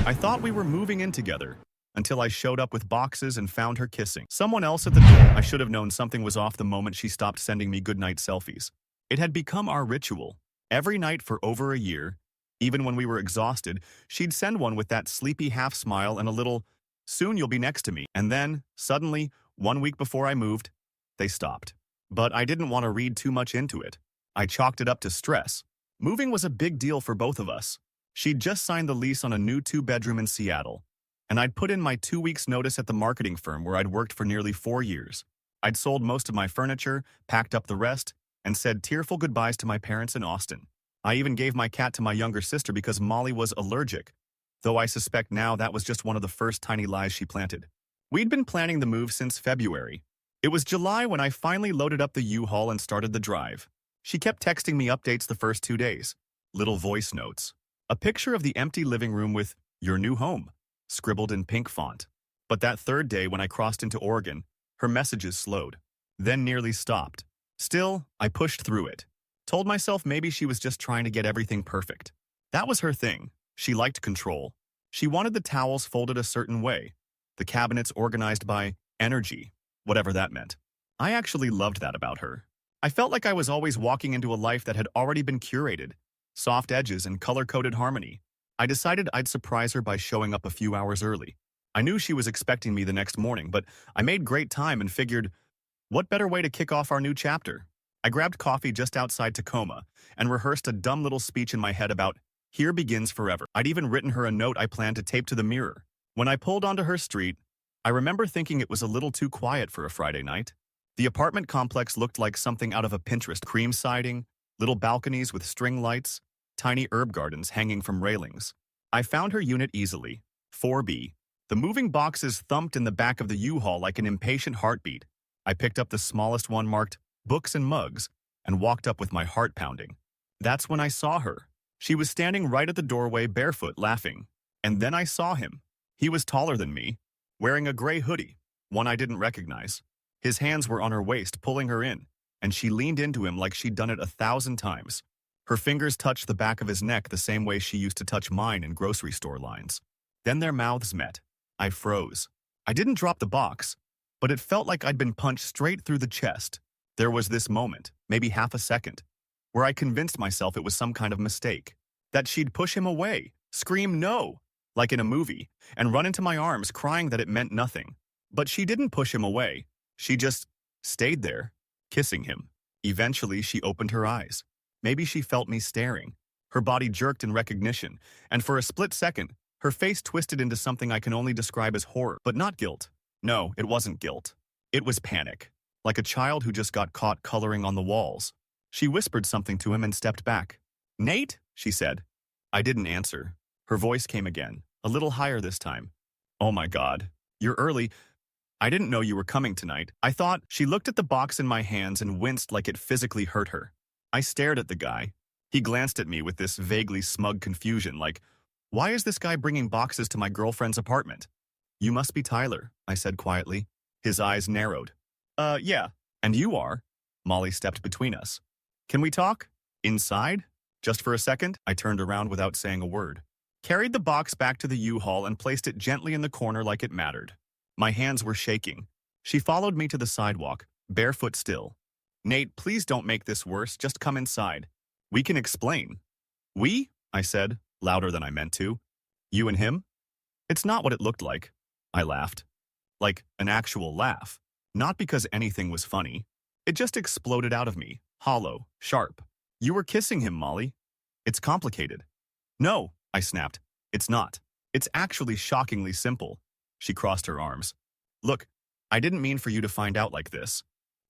I thought we were moving in together, until I showed up with boxes and found her kissing someone else at the door. I should have known something was off the moment she stopped sending me goodnight selfies. It had become our ritual. Every night for over a year, even when we were exhausted, she'd send one with that sleepy half smile and a little, "Soon you'll be next to me." And then, suddenly, 1 week before I moved, they stopped. But I didn't want to read too much into it. I chalked it up to stress. Moving was a big deal for both of us. She'd just signed the lease on a new 2-bedroom in Seattle, and I'd put in my 2 weeks' notice at the marketing firm where I'd worked for nearly 4 years. I'd sold most of my furniture, packed up the rest, and said tearful goodbyes to my parents in Austin. I even gave my cat to my younger sister because Molly was allergic, though I suspect now that was just one of the first tiny lies she planted. We'd been planning the move since February. It was July when I finally loaded up the U-Haul and started the drive. She kept texting me updates the first 2 days. Little voice notes. A picture of the empty living room with "Your new home" scribbled in pink font. But that third day when I crossed into Oregon, her messages slowed, then nearly stopped. Still, I pushed through it. Told myself maybe she was just trying to get everything perfect. That was her thing. She liked control. She wanted the towels folded a certain way, the cabinets organized by energy, whatever that meant. I actually loved that about her. I felt like I was always walking into a life that had already been curated. Soft edges and color-coded harmony. I decided I'd surprise her by showing up a few hours early. I knew she was expecting me the next morning, but I made great time and figured, what better way to kick off our new chapter? I grabbed coffee just outside Tacoma and rehearsed a dumb little speech in my head about "Here begins forever." I'd even written her a note I planned to tape to the mirror. When I pulled onto her street, I remember thinking it was a little too quiet for a Friday night. The apartment complex looked like something out of a Pinterest. Cream siding, little balconies with string lights, tiny herb gardens hanging from railings. I found her unit easily, 4B. The moving boxes thumped in the back of the U-Haul like an impatient heartbeat. I picked up the smallest one marked "Books and Mugs" and walked up with my heart pounding. That's when I saw her. She was standing right at the doorway barefoot, laughing. And then I saw him. He was taller than me, wearing a gray hoodie, one I didn't recognize. His hands were on her waist, pulling her in, and she leaned into him like she'd done it 1,000 times. Her fingers touched the back of his neck the same way she used to touch mine in grocery store lines. Then their mouths met. I froze. I didn't drop the box, but it felt like I'd been punched straight through the chest. There was this moment, maybe half a second, where I convinced myself it was some kind of mistake. That she'd push him away, scream "no," like in a movie, and run into my arms crying that it meant nothing. But she didn't push him away. She just stayed there, kissing him. Eventually, she opened her eyes. Maybe she felt me staring. Her body jerked in recognition, and for a split second, her face twisted into something I can only describe as horror, but not guilt. No, it wasn't guilt. It was panic, like a child who just got caught coloring on the walls. She whispered something to him and stepped back. "Nate?" she said. I didn't answer. Her voice came again, a little higher this time. "Oh my God, you're early. I didn't know you were coming tonight." I thought. She looked at the box in my hands and winced like it physically hurt her. I stared at the guy. He glanced at me with this vaguely smug confusion, like, why is this guy bringing boxes to my girlfriend's apartment? "You must be Tyler," I said quietly. His eyes narrowed. Yeah. And you are?" Molly stepped between us. "Can we talk? Inside? Just for a second?" I turned around without saying a word. Carried the box back to the U-Haul and placed it gently in the corner like it mattered. My hands were shaking. She followed me to the sidewalk, barefoot still. "Nate, please don't make this worse. Just come inside. We can explain." "We?" I said, louder than I meant to. "You and him?" "It's not what it looked like." I laughed. Like an actual laugh. Not because anything was funny. It just exploded out of me, hollow, sharp. "You were kissing him, Molly. It's complicated." "No," I snapped. "It's not. It's actually shockingly simple." She crossed her arms. "Look, I didn't mean for you to find out like this.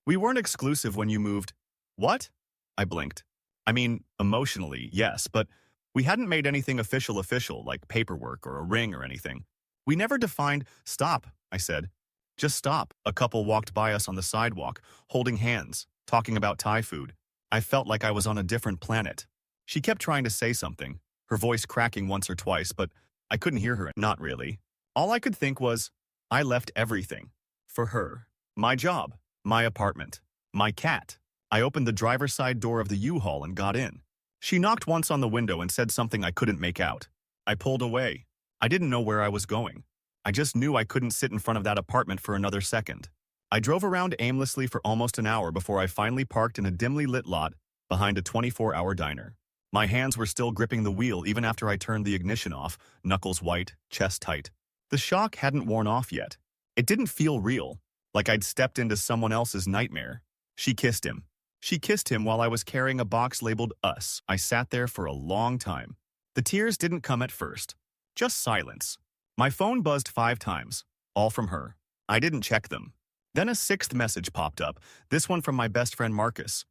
We weren't exclusive when you moved." "What?" I blinked. "I mean, emotionally, yes, but we hadn't made anything official, like paperwork or a ring or anything. We never defined—" "Stop," I said. "Just stop." A couple walked by us on the sidewalk, holding hands, talking about Thai food. I felt like I was on a different planet. She kept trying to say something, her voice cracking once or twice, but I couldn't hear her. Not really. All I could think was, I left everything. For her. My job. My apartment. My cat. I opened the driver's side door of the U-Haul and got in. She knocked once on the window and said something I couldn't make out. I pulled away. I didn't know where I was going. I just knew I couldn't sit in front of that apartment for another second. I drove around aimlessly for almost an hour before I finally parked in a dimly lit lot behind a 24-hour diner. My hands were still gripping the wheel even after I turned the ignition off, knuckles white, chest tight. The shock hadn't worn off yet. It didn't feel real, like I'd stepped into someone else's nightmare. She kissed him. She kissed him while I was carrying a box labeled Us. I sat there for a long time. The tears didn't come at first. Just silence. My phone buzzed 5 times, all from her. I didn't check them. Then a 6th message popped up, this one from my best friend Marcus.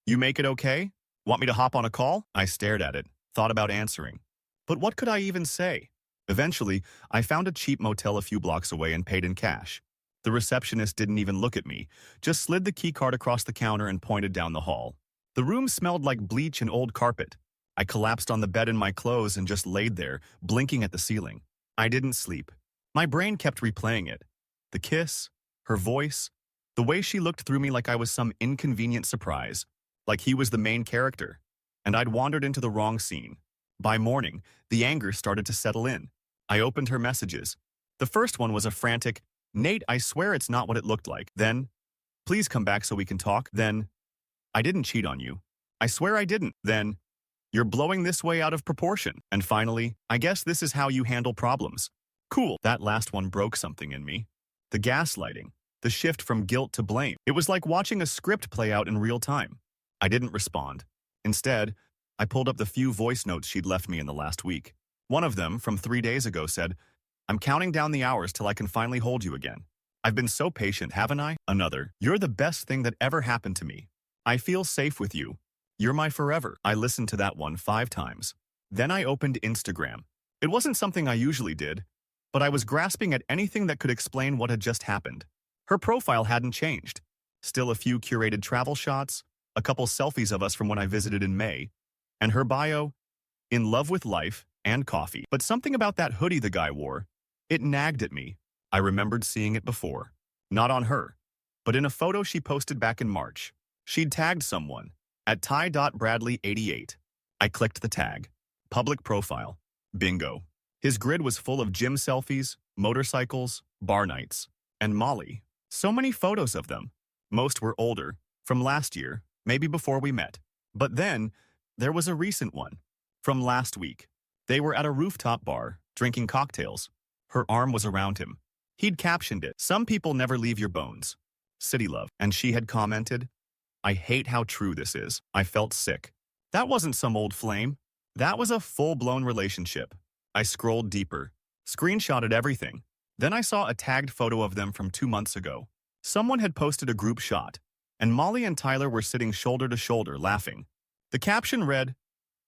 "You make it okay? Want me to hop on a call?" I stared at it, thought about answering. But what could I even say? Eventually, I found a cheap motel a few blocks away and paid in cash. The receptionist didn't even look at me, just slid the keycard across the counter and pointed down the hall. The room smelled like bleach and old carpet. I collapsed on the bed in my clothes and just laid there, blinking at the ceiling. I didn't sleep. My brain kept replaying it. The kiss, her voice, the way she looked through me like I was some inconvenient surprise, like he was the main character, and I'd wandered into the wrong scene. By morning, the anger started to settle in. I opened her messages. The first one was a frantic, "Nate, I swear it's not what it looked like." Then, "Please come back so we can talk." Then, "I didn't cheat on you. I swear I didn't." Then, "You're blowing this way out of proportion." And finally, "I guess this is how you handle problems." Cool. That last one broke something in me. The gaslighting. The shift from guilt to blame. It was like watching a script play out in real time. I didn't respond. Instead, I pulled up the few voice notes she'd left me in the last week. One of them, from 3 days ago, said, "I'm counting down the hours till I can finally hold you again. I've been so patient, haven't I?" Another, "You're the best thing that ever happened to me. I feel safe with you. You're my forever." I listened to that one 5 times. Then I opened Instagram. It wasn't something I usually did, but I was grasping at anything that could explain what had just happened. Her profile hadn't changed. Still a few curated travel shots, a couple selfies of us from when I visited in May, and her bio, "In love with life and coffee." But something about that hoodie the guy wore, it nagged at me. I remembered seeing it before. Not on her, but in a photo she posted back in March. She'd tagged someone, at ty.bradley88. I clicked the tag. Public profile. Bingo. His grid was full of gym selfies, motorcycles, bar nights, and Molly. So many photos of them. Most were older, from last year, maybe before we met. But then, there was a recent one, from last week. They were at a rooftop bar, drinking cocktails. Her arm was around him. He'd captioned it, "Some people never leave your bones. City love." And she had commented, "I hate how true this is." I felt sick. That wasn't some old flame. That was a full-blown relationship. I scrolled deeper, screenshotted everything. Then I saw a tagged photo of them from 2 months ago. Someone had posted a group shot, and Molly and Tyler were sitting shoulder to shoulder, laughing. The caption read,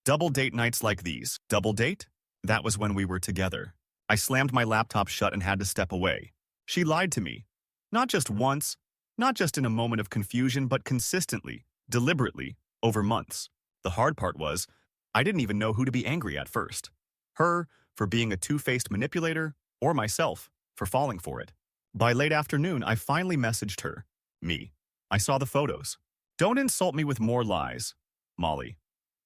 "Double date nights like these." Double date? That was when we were together. I slammed my laptop shut and had to step away. She lied to me. Not just once, not just in a moment of confusion, but consistently, deliberately, over months. The hard part was, I didn't even know who to be angry at first. Her, for being a two-faced manipulator, or myself, for falling for it. By late afternoon, I finally messaged her. Me. I saw the photos. "Don't insult me with more lies." Molly.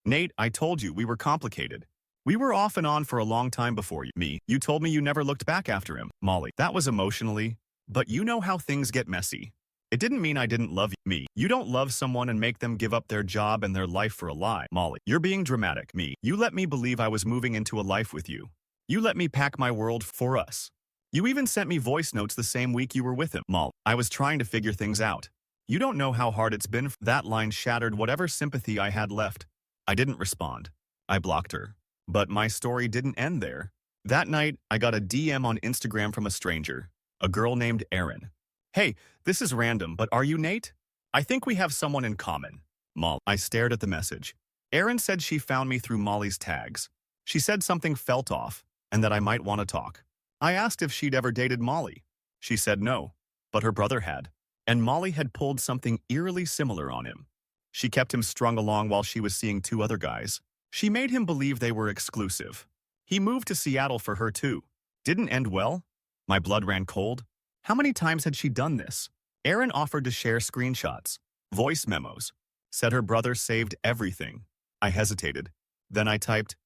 "Nate, I told you we were complicated. We were off and on for a long time before you." Me. "You told me you never looked back after him." Molly. "That was emotionally, but you know how things get messy. It didn't mean I didn't love you." Me. "You don't love someone and make them give up their job and their life for a lie." Molly. "You're being dramatic." Me. "You let me believe I was moving into a life with you. You let me pack my world for us. You even sent me voice notes the same week you were with him." Molly. "I was trying to figure things out. You don't know how hard it's been." That line shattered whatever sympathy I had left. I didn't respond. I blocked her. But my story didn't end there. That night, I got a DM on Instagram from a stranger, a girl named Erin. "Hey, this is random, but are you Nate? I think we have someone in common." Molly. I stared at the message. Erin said she found me through Molly's tags. She said something felt off, and that I might want to talk. I asked if she'd ever dated Molly. She said no, but her brother had. And Molly had pulled something eerily similar on him. She kept him strung along while she was seeing 2 other guys. She made him believe they were exclusive. He moved to Seattle for her too. Didn't end well. My blood ran cold. How many times had she done this? Erin offered to share screenshots, voice memos, said her brother saved everything. I hesitated. Then I typed,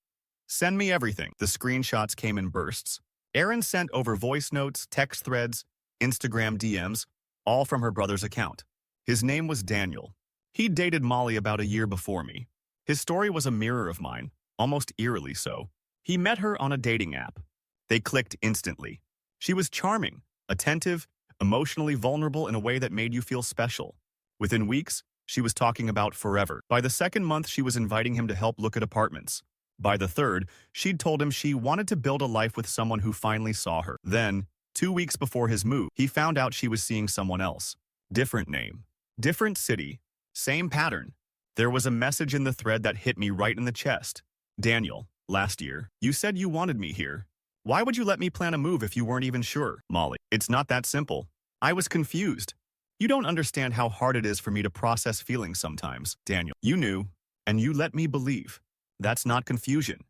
Send me everything. The screenshots came in bursts. Erin sent over voice notes, text threads, Instagram DMs, all from her brother's account. His name was Daniel. He'd dated Molly about a year before me. His story was a mirror of mine, almost eerily so. He met her on a dating app. They clicked instantly. She was charming, attentive, emotionally vulnerable in a way that made you feel special. Within weeks, she was talking about forever. By the second month, she was inviting him to help look at apartments. By the third, she'd told him she wanted to build a life with someone who finally saw her. Then, 2 weeks before his move, he found out she was seeing someone else. Different name, different city, same pattern. There was a message in the thread that hit me right in the chest. Daniel, last year, you said you wanted me here. Why would you let me plan a move if you weren't even sure? Molly, it's not that simple. I was confused. You don't understand how hard it is for me to process feelings sometimes. Daniel, you knew, and you let me believe. That's not confusion.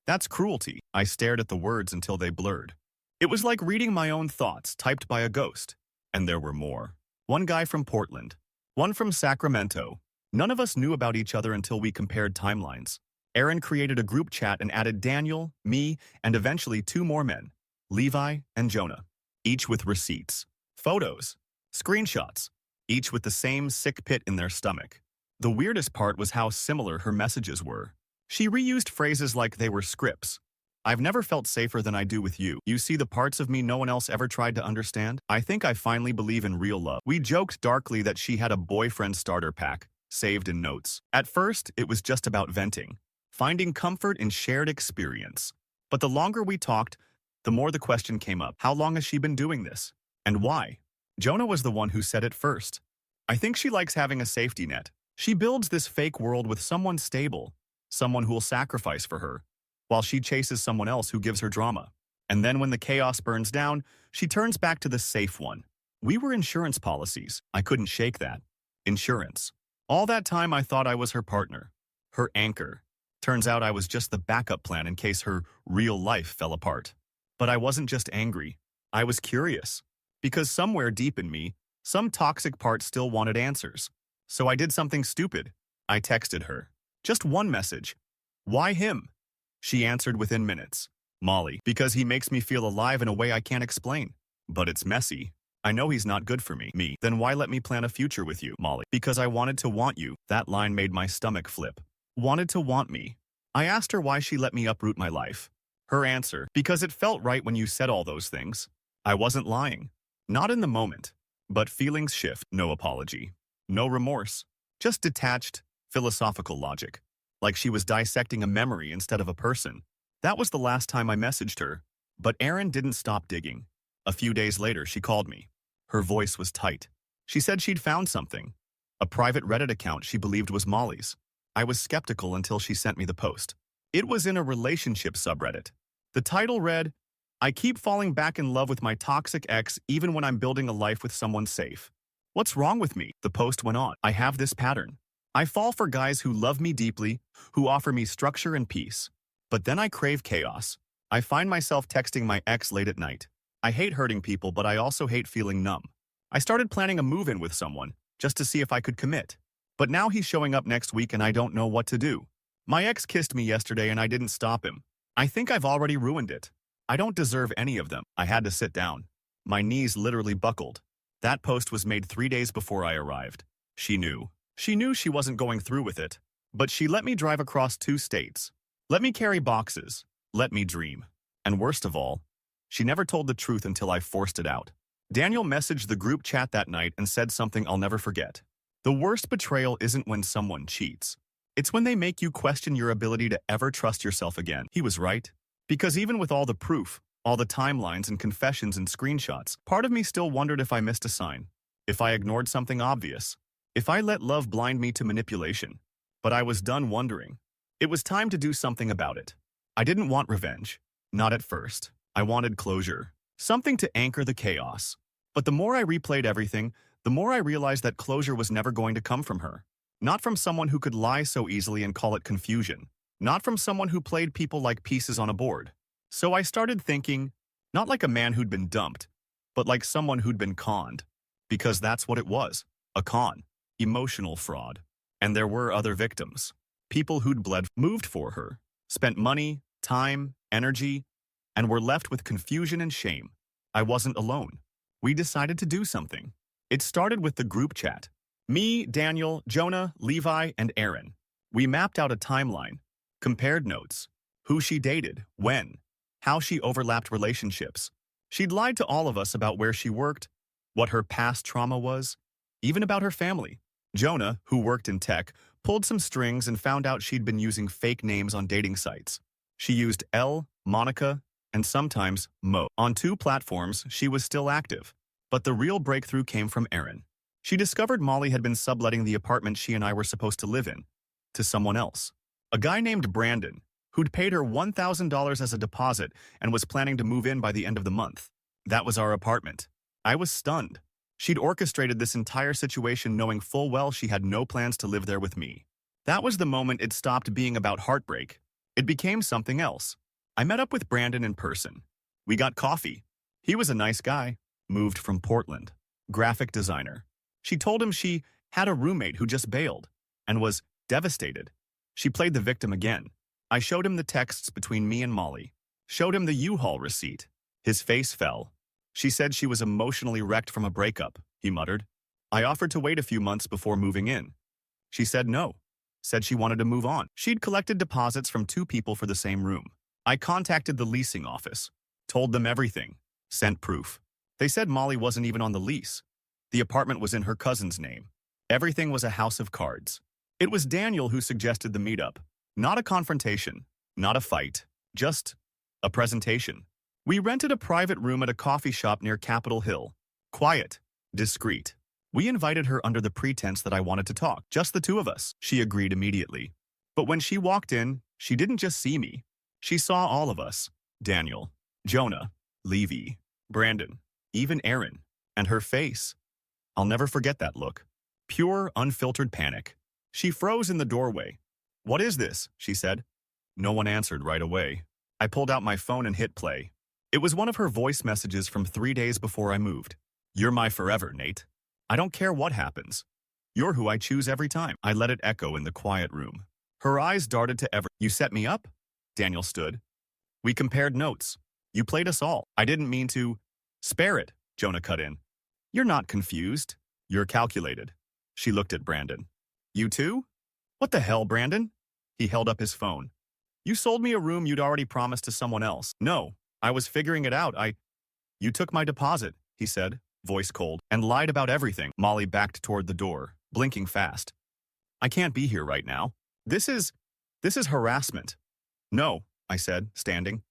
That's cruelty. I stared at the words until they blurred. It was like reading my own thoughts typed by a ghost. And there were more. One guy from Portland. One from Sacramento. None of us knew about each other until we compared timelines. Erin created a group chat and added Daniel, me, and eventually 2 more men, Levi and Jonah, each with receipts, photos, screenshots, each with the same sick pit in their stomach. The weirdest part was how similar her messages were. She reused phrases like they were scripts. I've never felt safer than I do with you. You see the parts of me no one else ever tried to understand? I think I finally believe in real love. We joked darkly that she had a boyfriend starter pack, saved in notes. At first, it was just about venting, finding comfort in shared experience. But the longer we talked, the more the question came up. How long has she been doing this? And why? Jonah was the one who said it first. I think she likes having a safety net. She builds this fake world with someone stable, someone who will sacrifice for her, while she chases someone else who gives her drama. And then when the chaos burns down, she turns back to the safe one. We were insurance policies. I couldn't shake that. Insurance. All that time I thought I was her partner, her anchor. Turns out I was just the backup plan in case her real life fell apart. But I wasn't just angry. I was curious. Because somewhere deep in me, some toxic part still wanted answers. So I did something stupid. I texted her. Just one message. Why him? She answered within minutes. Molly, because he makes me feel alive in a way I can't explain. But it's messy. I know he's not good for me. Me. Then why let me plan a future with you? Molly. Because I wanted to want you. That line made my stomach flip. Wanted to want me. I asked her why she let me uproot my life. Her answer, because it felt right when you said all those things. I wasn't lying. Not in the moment. But feelings shift. No apology. No remorse. Just detached, philosophical logic. Like she was dissecting a memory instead of a person. That was the last time I messaged her. But Erin didn't stop digging. A few days later, she called me. Her voice was tight. She said she'd found something. A private Reddit account she believed was Molly's. I was skeptical until she sent me the post. It was in a relationship subreddit. The title read, I keep falling back in love with my toxic ex even when I'm building a life with someone safe. What's wrong with me? The post went on. I have this pattern. I fall for guys who love me deeply, who offer me structure and peace. But then I crave chaos. I find myself texting my ex late at night. I hate hurting people, but I also hate feeling numb. I started planning a move-in with someone, just to see if I could commit. But now he's showing up next week and I don't know what to do. My ex kissed me yesterday and I didn't stop him. I think I've already ruined it. I don't deserve any of them. I had to sit down. My knees literally buckled. That post was made 3 days before I arrived. She knew. She knew she wasn't going through with it. But she let me drive across 2 states. Let me carry boxes. Let me dream. And worst of all, she never told the truth until I forced it out. Daniel messaged the group chat that night and said something I'll never forget. The worst betrayal isn't when someone cheats. It's when they make you question your ability to ever trust yourself again. He was right. Because even with all the proof, all the timelines and confessions and screenshots, part of me still wondered if I missed a sign. If I ignored something obvious. If I let love blind me to manipulation. But I was done wondering. It was time to do something about it. I didn't want revenge. Not at first. I wanted closure. Something to anchor the chaos. But the more I replayed everything, the more I realized that closure was never going to come from her. Not from someone who could lie so easily and call it confusion. Not from someone who played people like pieces on a board. So I started thinking, not like a man who'd been dumped, but like someone who'd been conned. Because that's what it was. A con. Emotional fraud. And there were other victims. People who'd bled, moved for her, spent money, time, energy, and were left with confusion and shame. I wasn't alone. We decided to do something. It started with the group chat. Me, Daniel, Jonah, Levi, and Aaron. We mapped out a timeline, compared notes, who she dated, when, how she overlapped relationships. She'd lied to all of us about where she worked, what her past trauma was, even about her family. Jonah, who worked in tech, pulled some strings and found out she'd been using fake names on dating sites. She used Elle, Monica, and sometimes Mo. On 2 platforms, she was still active. But the real breakthrough came from Aaron. She discovered Molly had been subletting the apartment she and I were supposed to live in to someone else. A guy named Brandon, who'd paid her $1,000 as a deposit and was planning to move in by the end of the month. That was our apartment. I was stunned. She'd orchestrated this entire situation knowing full well she had no plans to live there with me. That was the moment it stopped being about heartbreak. It became something else. I met up with Brandon in person. We got coffee. He was a nice guy, moved from Portland, graphic designer. She told him she had a roommate who just bailed and was devastated. She played the victim again. I showed him the texts between me and Molly, showed him the U-Haul receipt. His face fell. She said she was emotionally wrecked from a breakup, he muttered. I offered to wait a few months before moving in. She said no, said she wanted to move on. She'd collected deposits from 2 people for the same room. I contacted the leasing office, told them everything, sent proof. They said Molly wasn't even on the lease. The apartment was in her cousin's name. Everything was a house of cards. It was Daniel who suggested the meetup. Not a confrontation, not a fight, just a presentation. We rented a private room at a coffee shop near Capitol Hill. Quiet, discreet. We invited her under the pretense that I wanted to talk, just the 2 of us. She agreed immediately. But when she walked in, she didn't just see me. She saw all of us. Daniel, Jonah, Levi, Brandon, even Aaron. And her face. I'll never forget that look. Pure, unfiltered panic. She froze in the doorway. "What is this?" she said. No one answered right away. I pulled out my phone and hit play. It was one of her voice messages from 3 days before I moved. "You're my forever, Nate. I don't care what happens. You're who I choose every time." I let it echo in the quiet room. Her eyes darted to Ever. "You set me up?" Daniel stood. "We compared notes. You played us all." "I didn't mean to." "Spare it," Jonah cut in. "You're not confused. You're calculated." She looked at Brandon. "You too?" "What the hell, Brandon?" He held up his phone. "You sold me a room you'd already promised to someone else." "No, I was figuring it out. You took my deposit," he said, voice cold, "and lied about everything." Molly backed toward the door, blinking fast. "I can't be here right now. This is harassment." "No," I said, standing.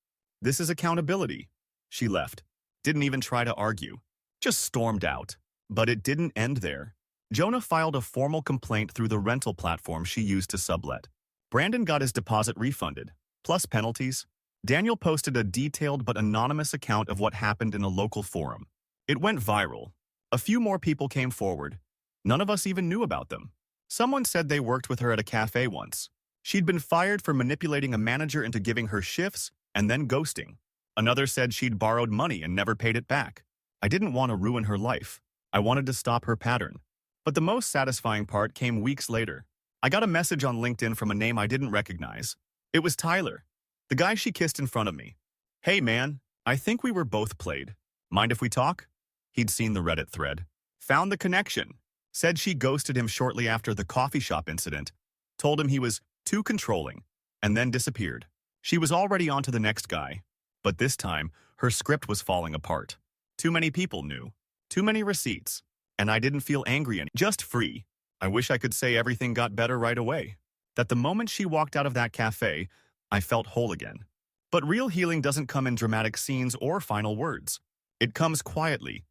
"This is accountability." She left. Didn't even try to argue. Just stormed out. But it didn't end there. Jonah filed a formal complaint through the rental platform she used to sublet. Brandon got his deposit refunded, plus penalties. Daniel posted a detailed but anonymous account of what happened in a local forum. It went viral. A few more people came forward. None of us even knew about them. Someone said they worked with her at a cafe once. She'd been fired for manipulating a manager into giving her shifts and then ghosting. Another said she'd borrowed money and never paid it back. I didn't want to ruin her life. I wanted to stop her pattern. But the most satisfying part came weeks later. I got a message on LinkedIn from a name I didn't recognize. It was Tyler, the guy she kissed in front of me. "Hey man, I think we were both played. Mind if we talk?" He'd seen the Reddit thread. Found the connection. Said she ghosted him shortly after the coffee shop incident. Told him he was too controlling. And then disappeared. She was already on to the next guy. But this time, her script was falling apart. Too many people knew. Too many receipts. And I didn't feel angry anymore. Just free. I wish I could say everything got better right away. That the moment she walked out of that cafe, I felt whole again. But real healing doesn't come in dramatic scenes or final words. It comes quietly,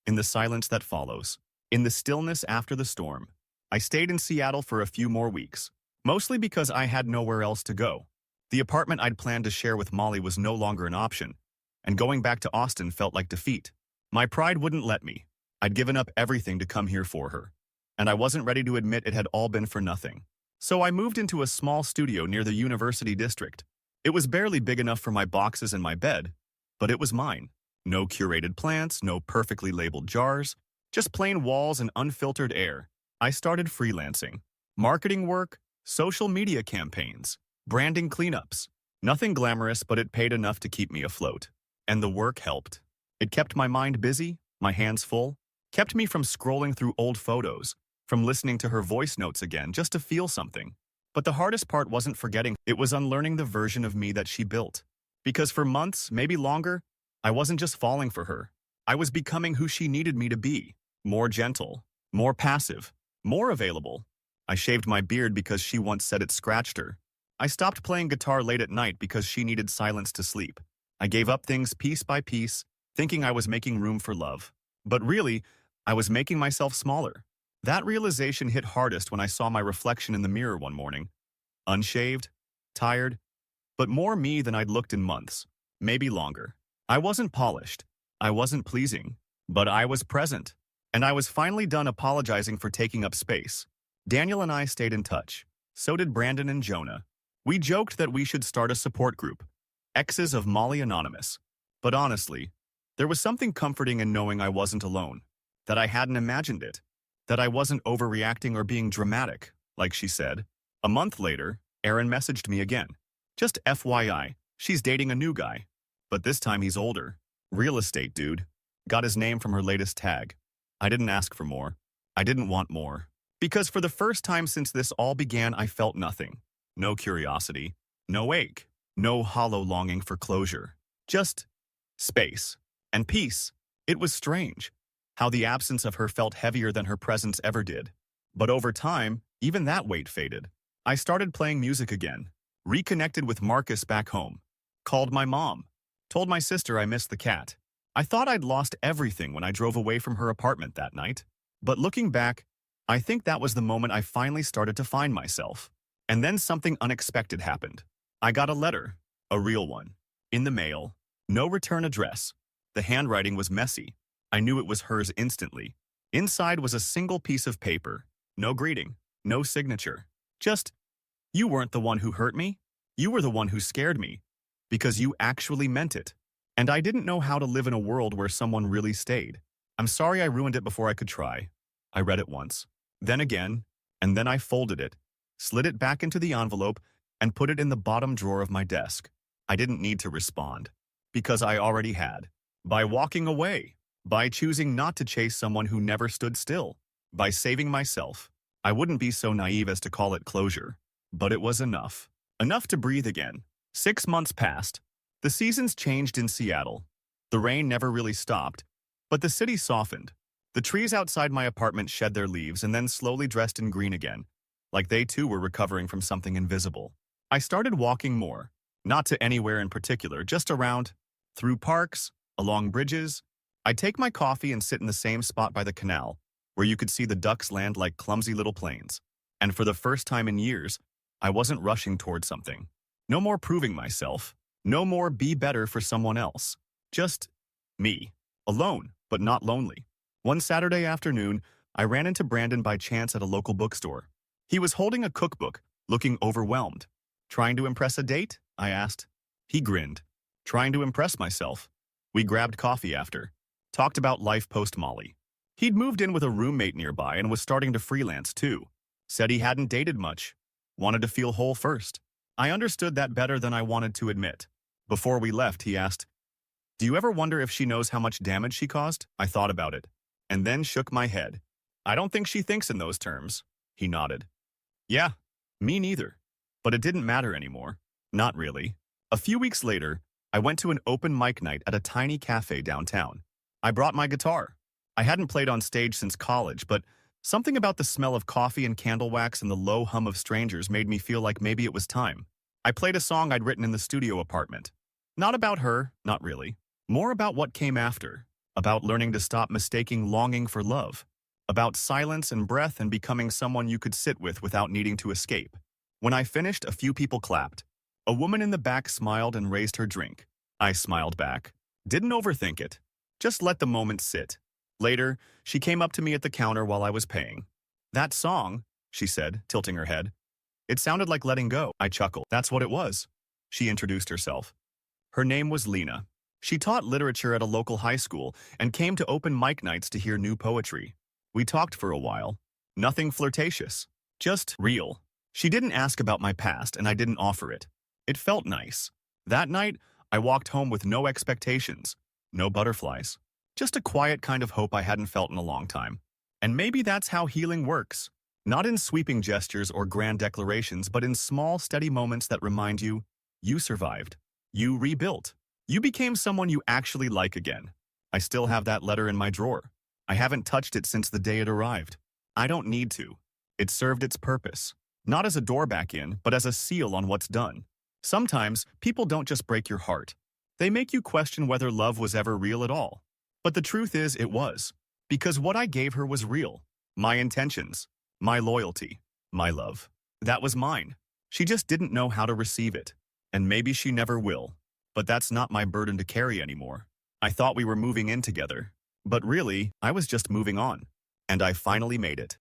in the silence that follows, in the stillness after the storm. I stayed in Seattle for a few more weeks, mostly because I had nowhere else to go. The apartment I'd planned to share with Molly was no longer an option, and going back to Austin felt like defeat. My pride wouldn't let me. I'd given up everything to come here for her, and I wasn't ready to admit it had all been for nothing. So I moved into a small studio near the University District. It was barely big enough for my boxes and my bed, but it was mine. No curated plants, no perfectly labeled jars, just plain walls and unfiltered air. I started freelancing. Marketing work, social media campaigns, branding cleanups. Nothing glamorous, but it paid enough to keep me afloat. And the work helped. It kept my mind busy, my hands full, kept me from scrolling through old photos, from listening to her voice notes again just to feel something. But the hardest part wasn't forgetting, it was unlearning the version of me that she built. Because for months, maybe longer, I wasn't just falling for her. I was becoming who she needed me to be. More gentle, more passive, more available. I shaved my beard because she once said it scratched her. I stopped playing guitar late at night because she needed silence to sleep. I gave up things piece by piece, thinking I was making room for love. But really, I was making myself smaller. That realization hit hardest when I saw my reflection in the mirror one morning. Unshaved, tired, but more me than I'd looked in months, maybe longer. I wasn't polished. I wasn't pleasing. But I was present. And I was finally done apologizing for taking up space. Daniel and I stayed in touch. So did Brandon and Jonah. We joked that we should start a support group. Exes of Molly Anonymous. But honestly, there was something comforting in knowing I wasn't alone. That I hadn't imagined it. That I wasn't overreacting or being dramatic, like she said. A month later, Erin messaged me again. Just FYI, she's dating a new guy. But this time he's older. Real estate dude. Got his name from her latest tag. I didn't ask for more. I didn't want more. Because for the first time since this all began, I felt nothing. No curiosity. No ache. No hollow longing for closure. Just space. And peace. It was strange. How the absence of her felt heavier than her presence ever did. But over time, even that weight faded. I started playing music again. Reconnected with Marcus back home. Called my mom. Told my sister I missed the cat. I thought I'd lost everything when I drove away from her apartment that night. But looking back, I think that was the moment I finally started to find myself. And then something unexpected happened. I got a letter. A real one. In the mail. No return address. The handwriting was messy. I knew it was hers instantly. Inside was a single piece of paper. No greeting. No signature. Just, you weren't the one who hurt me. You were the one who scared me. Because you actually meant it. And I didn't know how to live in a world where someone really stayed. I'm sorry I ruined it before I could try. I read it once. Then again. And then I folded it. Slid it back into the envelope and put it in the bottom drawer of my desk. I didn't need to respond. Because I already had. By walking away. By choosing not to chase someone who never stood still. By saving myself. I wouldn't be so naive as to call it closure. But it was enough. Enough to breathe again. 6 months passed. The seasons changed in Seattle. The rain never really stopped. But the city softened. The trees outside my apartment shed their leaves and then slowly dressed in green again. Like they too were recovering from something invisible. I started walking more. Not to anywhere in particular, just around. Through parks, along bridges. I'd take my coffee and sit in the same spot by the canal, where you could see the ducks land like clumsy little planes. And for the first time in years, I wasn't rushing towards something. No more proving myself. No more be better for someone else. Just me. Alone, but not lonely. One Saturday afternoon, I ran into Brandon by chance at a local bookstore. He was holding a cookbook, looking overwhelmed. Trying to impress a date? I asked. He grinned. Trying to impress myself. We grabbed coffee after. Talked about life post-Molly. He'd moved in with a roommate nearby and was starting to freelance too. Said he hadn't dated much. Wanted to feel whole first. I understood that better than I wanted to admit. Before we left, he asked, "Do you ever wonder if she knows how much damage she caused?" I thought about it, and then shook my head. "I don't think she thinks in those terms." He nodded. "Yeah, me neither." But it didn't matter anymore. Not really. A few weeks later, I went to an open mic night at a tiny cafe downtown. I brought my guitar. I hadn't played on stage since college, but something about the smell of coffee and candle wax and the low hum of strangers made me feel like maybe it was time. I played a song I'd written in the studio apartment. Not about her, not really. More about what came after. About learning to stop mistaking longing for love. About silence and breath and becoming someone you could sit with without needing to escape. When I finished, a few people clapped. A woman in the back smiled and raised her drink. I smiled back. Didn't overthink it. Just let the moment sit. Later, she came up to me at the counter while I was paying. "That song," she said, tilting her head. "It sounded like letting go." I chuckled. "That's what it was." She introduced herself. Her name was Lena. She taught literature at a local high school and came to open mic nights to hear new poetry. We talked for a while. Nothing flirtatious. Just real. She didn't ask about my past and I didn't offer it. It felt nice. That night, I walked home with no expectations, no butterflies, just a quiet kind of hope I hadn't felt in a long time. And maybe that's how healing works. Not in sweeping gestures or grand declarations, but in small, steady moments that remind you, you survived. You rebuilt. You became someone you actually like again. I still have that letter in my drawer. I haven't touched it since the day it arrived. I don't need to. It served its purpose. Not as a door back in, but as a seal on what's done. Sometimes, people don't just break your heart. They make you question whether love was ever real at all. But the truth is, it was. Because what I gave her was real. My intentions. My loyalty. My love. That was mine. She just didn't know how to receive it. And maybe she never will. But that's not my burden to carry anymore. I thought we were moving in together. But really, I was just moving on. And I finally made it.